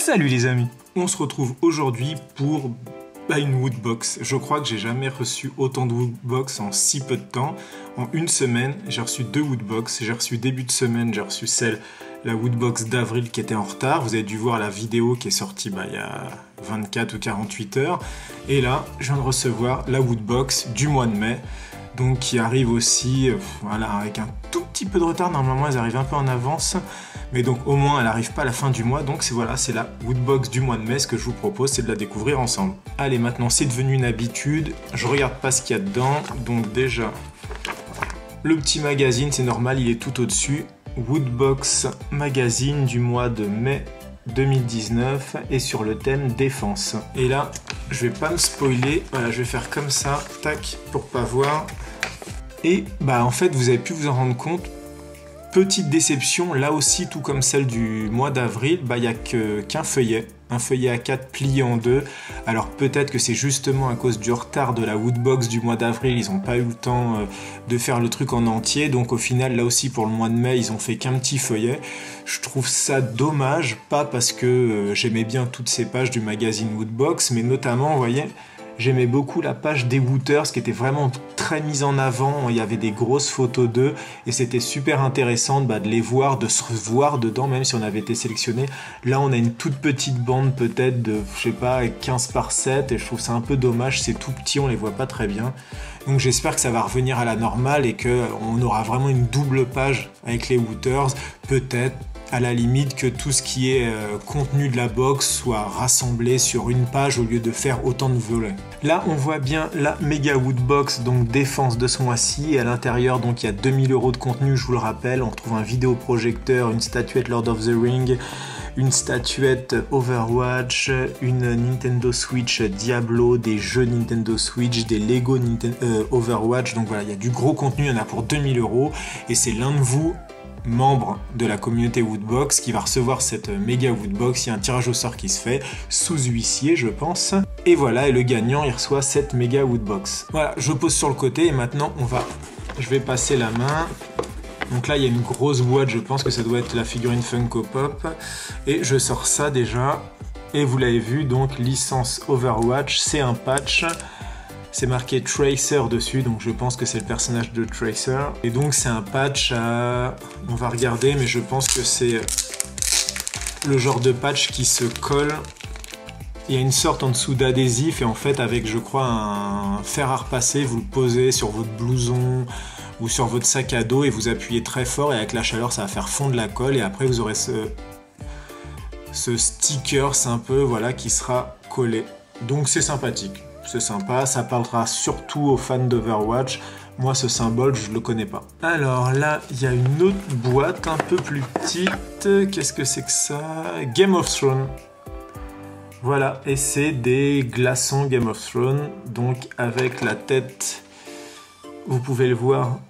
Salut les amis, on se retrouve aujourd'hui pour une woodbox. Je crois que j'ai jamais reçu autant de woodbox en si peu de temps. En une semaine, j'ai reçu 2 woodbox. J'ai reçu début de semaine, j'ai reçu la woodbox d'avril qui était en retard. Vous avez dû voir la vidéo qui est sortie il y a 24 ou 48 heures. Et là, je viens de recevoir la woodbox du mois de mai. Donc qui arrive aussi, voilà, avec un tout petit peu de retard. Normalement, elles arrivent un peu en avance. Mais donc au moins elle n'arrive pas à la fin du mois, donc c'est la woodbox du mois de mai. Ce que je vous propose, c'est de la découvrir ensemble. Allez, maintenant c'est devenu une habitude, je regarde pas ce qu'il y a dedans. Donc déjà, le petit magazine, c'est normal, il est tout au-dessus. Woodbox magazine du mois de mai 2019 et sur le thème défense. Et là, je vais pas me spoiler, voilà, je vais faire comme ça, tac, pour pas voir. Et en fait, vous avez pu vous en rendre compte. Petite déception, là aussi, tout comme celle du mois d'avril, il n'y a qu'un feuillet. Un feuillet A4 plié en deux. Alors peut-être que c'est justement à cause du retard de la woodbox du mois d'avril, ils n'ont pas eu le temps de faire le truc en entier. Donc au final, là aussi pour le mois de mai, ils ont fait qu'un petit feuillet. Je trouve ça dommage, pas parce que j'aimais bien toutes ces pages du magazine Woodbox, mais notamment, vous voyez, j'aimais beaucoup la page des Wooters qui était vraiment très mise en avant. Il y avait des grosses photos d'eux et c'était super intéressant de les voir, de se revoir dedans, même si on avait été sélectionné. Là, on a une toute petite bande peut-être de, je sais pas, 15 par 7 et je trouve ça un peu dommage. C'est tout petit, on les voit pas très bien. Donc j'espère que ça va revenir à la normale et qu'on aura vraiment une double page avec les Wooters. Peut-être à la limite que tout ce qui est contenu de la box soit rassemblé sur une page au lieu de faire autant de volets. Là, on voit bien la méga woodbox, donc défense de ce mois-ci. Et à l'intérieur, donc il y a 2000 € de contenu, je vous le rappelle. On retrouve un vidéoprojecteur, une statuette Lord of the Ring, une statuette Overwatch, une Nintendo Switch Diablo, des jeux Nintendo Switch, des Lego Overwatch. Donc voilà, il y a du gros contenu, il y en a pour 2000 €. Et c'est l'un de vous, membre de la communauté Woodbox, qui va recevoir cette méga Woodbox. Il y a un tirage au sort qui se fait sous huissier, je pense. Et voilà, et le gagnant, il reçoit cette méga Woodbox. Voilà, je pose sur le côté et maintenant je vais passer la main. Donc là, il y a une grosse boîte, je pense que ça doit être la figurine Funko Pop. Et je sors ça déjà. Et vous l'avez vu, donc licence Overwatch, c'est un patch. C'est marqué Tracer dessus, donc je pense que c'est le personnage de Tracer. Et donc c'est un patch à... On va regarder, mais je pense que c'est le genre de patch qui se colle. Il y a une sorte en dessous d'adhésif et en fait avec, je crois, un fer à repasser, vous le posez sur votre blouson ou sur votre sac à dos et vous appuyez très fort et avec la chaleur ça va faire fondre la colle et après vous aurez ce sticker, c'est un peu, voilà, qui sera collé. Donc c'est sympathique. C'est sympa, ça parlera surtout aux fans d'Overwatch. Moi, ce symbole, je le connais pas. Alors là, il y a une autre boîte un peu plus petite. Qu'est-ce que c'est que ça? Game of Thrones. Voilà, et c'est des glaçons Game of Thrones. Donc avec la tête, vous pouvez le voir.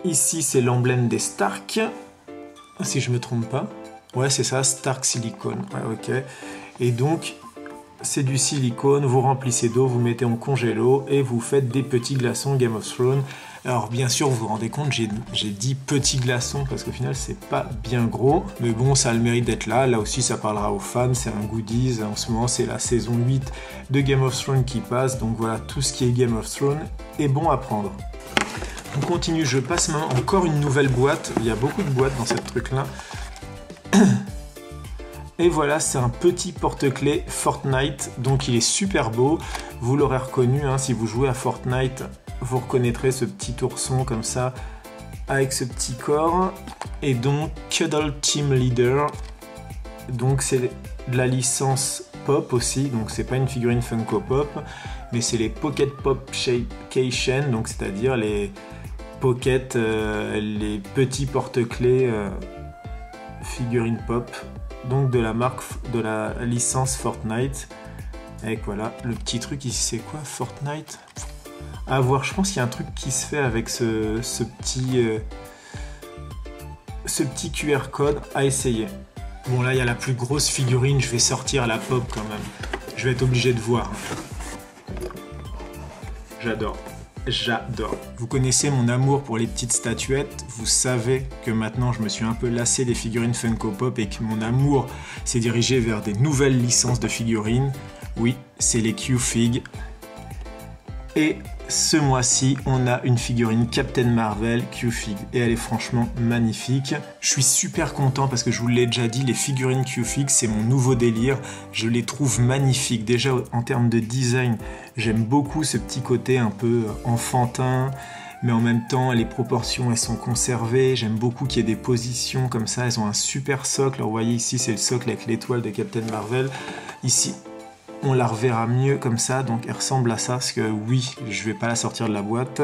Ici, c'est l'emblème des Stark. Si je me trompe pas. Ouais, c'est ça, Stark Silicone. Ouais, ok. Et donc... c'est du silicone, vous remplissez d'eau, vous mettez en congélo et vous faites des petits glaçons Game of Thrones. Alors bien sûr, vous vous rendez compte, j'ai dit petits glaçons parce qu'au final c'est pas bien gros. Mais bon, ça a le mérite d'être là. Là aussi, ça parlera aux fans, c'est un goodies. En ce moment, c'est la saison 8 de Game of Thrones qui passe. Donc voilà, tout ce qui est Game of Thrones est bon à prendre. On continue, je passe maintenant encore une nouvelle boîte. Il y a beaucoup de boîtes dans cette truc-là. Et voilà, c'est un petit porte-clés Fortnite, donc il est super beau. Vous l'aurez reconnu, hein, si vous jouez à Fortnite, vous reconnaîtrez ce petit ourson comme ça, avec ce petit corps. Et donc, Cuddle Team Leader, donc c'est de la licence Pop aussi, donc c'est pas une figurine Funko Pop, mais c'est les Pocket Pop Shapecation, donc c'est-à-dire les pockets, les petits porte-clés figurines Pop. Donc de la marque, de la licence Fortnite. Avec voilà, le petit truc ici, c'est quoi Fortnite? À voir, je pense qu'il y a un truc qui se fait avec ce petit QR code à essayer. Bon là, il y a la plus grosse figurine, je vais sortir la pop quand même. Je vais être obligé de voir. J'adore. j'adore. Vous connaissez mon amour pour les petites statuettes, vous savez que maintenant je me suis un peu lassé des figurines Funko Pop et que mon amour s'est dirigé vers des nouvelles licences de figurines. Oui, c'est les Q-Fig. Et ce mois-ci, on a une figurine Captain Marvel Q-Fig et elle est franchement magnifique. Je suis super content parce que je vous l'ai déjà dit, les figurines Q-Fig, c'est mon nouveau délire. Je les trouve magnifiques. Déjà en termes de design, j'aime beaucoup ce petit côté un peu enfantin, mais en même temps, les proportions, elles sont conservées. J'aime beaucoup qu'il y ait des positions comme ça. Elles ont un super socle. Alors, vous voyez ici, c'est le socle avec l'étoile de Captain Marvel. Ici, on la reverra mieux comme ça, donc elle ressemble à ça, parce que oui, je vais pas la sortir de la boîte.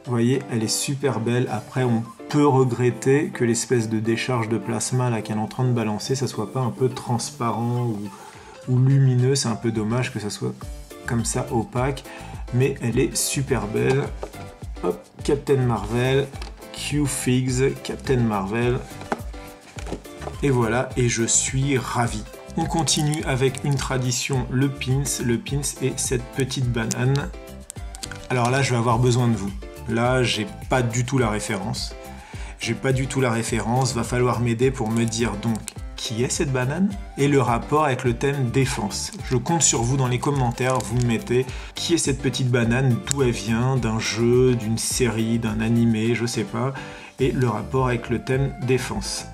Vous voyez, elle est super belle. Après, on peut regretter que l'espèce de décharge de plasma là qu'elle est en train de balancer, ça soit pas un peu transparent ou lumineux. C'est un peu dommage que ça soit comme ça, opaque, mais elle est super belle. Hop, Captain Marvel, Q-Figs, Captain Marvel. Et voilà, et je suis ravi. On continue avec une tradition, le pins. Le pins est cette petite banane. Alors là, je vais avoir besoin de vous. Là, j'ai pas du tout la référence. Va falloir m'aider pour me dire donc qui est cette banane et le rapport avec le thème défense. Je compte sur vous dans les commentaires, vous me mettez qui est cette petite banane, d'où elle vient, d'un jeu, d'une série, d'un animé, je sais pas, et le rapport avec le thème défense.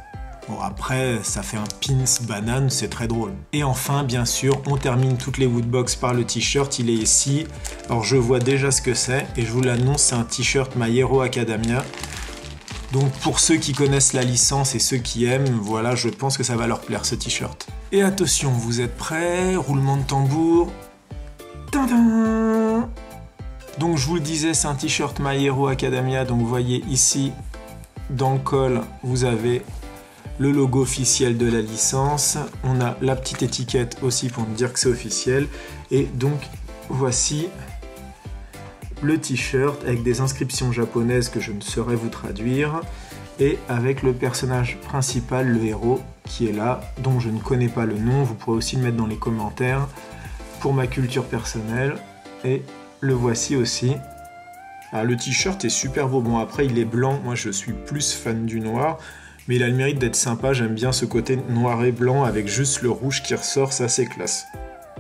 Bon, après, ça fait un pins banane, c'est très drôle. Et enfin, bien sûr, on termine toutes les woodbox par le t-shirt, il est ici. Alors, je vois déjà ce que c'est, et je vous l'annonce, c'est un t-shirt My Hero Academia. Donc, pour ceux qui connaissent la licence et ceux qui aiment, voilà, je pense que ça va leur plaire, ce t-shirt. Et attention, vous êtes prêts? Roulement de tambour. Tadam! Donc, je vous le disais, c'est un t-shirt My Hero Academia. Donc, vous voyez ici, dans le col, vous avez le logo officiel de la licence, on a la petite étiquette aussi pour me dire que c'est officiel, et donc voici le t-shirt avec des inscriptions japonaises que je ne saurais vous traduire, et avec le personnage principal, le héros, qui est là, dont je ne connais pas le nom, vous pourrez aussi le mettre dans les commentaires pour ma culture personnelle, et le voici aussi. Alors, le t-shirt est super beau, bon après il est blanc, moi je suis plus fan du noir, mais il a le mérite d'être sympa, j'aime bien ce côté noir et blanc avec juste le rouge qui ressort, c'est assez classe.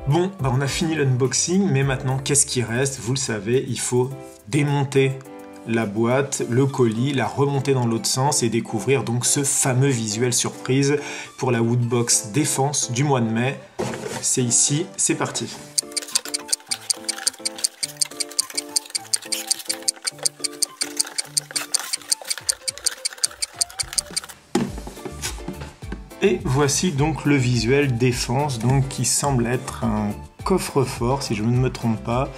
Bon, bah on a fini l'unboxing, mais maintenant qu'est-ce qui reste? Vous le savez, il faut démonter la boîte, le colis, la remonter dans l'autre sens et découvrir donc ce fameux visuel surprise pour la Woodbox Défense du mois de mai. C'est ici, c'est parti. Et voici donc le visuel défense, donc qui semble être un coffre-fort, si je ne me trompe pas,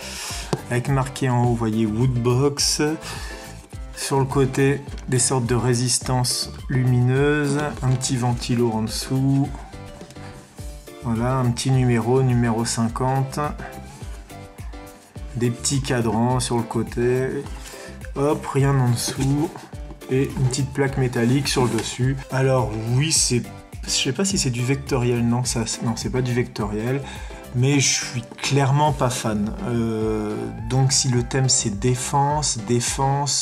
avec marqué en haut, vous voyez Woodbox, sur le côté des sortes de résistances lumineuses, un petit ventilo en dessous, voilà, un petit numéro 50, des petits cadrans sur le côté, hop, rien en dessous, et une petite plaque métallique sur le dessus. Alors oui, c'est... Je sais pas si c'est du vectoriel, non, c'est pas du vectoriel, mais je suis clairement pas fan. Donc si le thème c'est défense,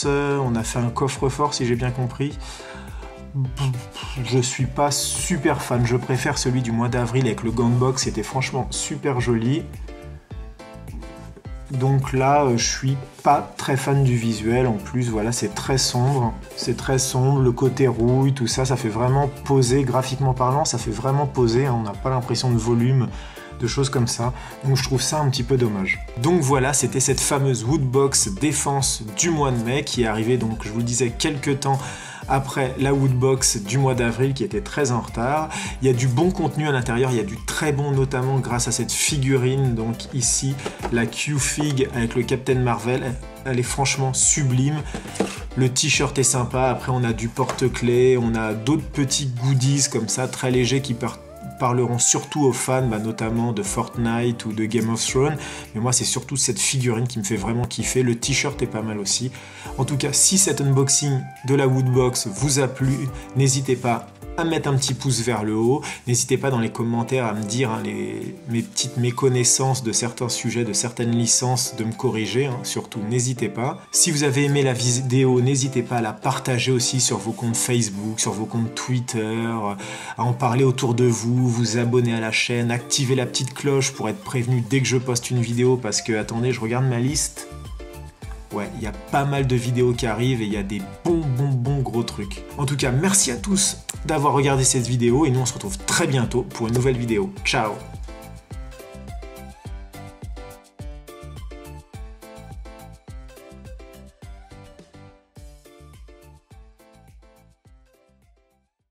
on a fait un coffre-fort si j'ai bien compris. Je suis pas super fan, je préfère celui du mois d'avril avec le Gunbox, c'était franchement super joli. Donc là, je suis pas très fan du visuel, en plus, voilà, c'est très sombre, le côté rouille, tout ça, ça fait vraiment poser, graphiquement parlant, ça fait vraiment poser, hein, on n'a pas l'impression de volume, de choses comme ça, donc je trouve ça un petit peu dommage. Donc voilà, c'était cette fameuse Woodbox Défense du mois de mai, qui est arrivée, donc je vous le disais, quelques temps après la Woodbox du mois d'avril qui était très en retard. Il y a du bon contenu à l'intérieur, il y a du très bon notamment grâce à cette figurine, donc ici la Q-Fig avec le Captain Marvel, elle est franchement sublime. Le t-shirt est sympa, après on a du porte-clés, on a d'autres petits goodies comme ça très légers qui parleront surtout aux fans, notamment de Fortnite ou de Game of Thrones, mais moi c'est surtout cette figurine qui me fait vraiment kiffer. Le t-shirt est pas mal aussi. En tout cas, si cet unboxing de la Woodbox vous a plu, n'hésitez pas à mettre un petit pouce vers le haut. N'hésitez pas dans les commentaires à me dire mes petites méconnaissances de certains sujets, de certaines licences, de me corriger, surtout n'hésitez pas. Si vous avez aimé la vidéo, n'hésitez pas à la partager aussi sur vos comptes Facebook, sur vos comptes Twitter, à en parler autour de vous, vous abonner à la chaîne, activer la petite cloche pour être prévenu dès que je poste une vidéo parce que, attendez, je regarde ma liste. Ouais, il y a pas mal de vidéos qui arrivent et il y a des bons gros trucs. En tout cas, merci à tous d'avoir regardé cette vidéo et nous on se retrouve très bientôt pour une nouvelle vidéo. Ciao!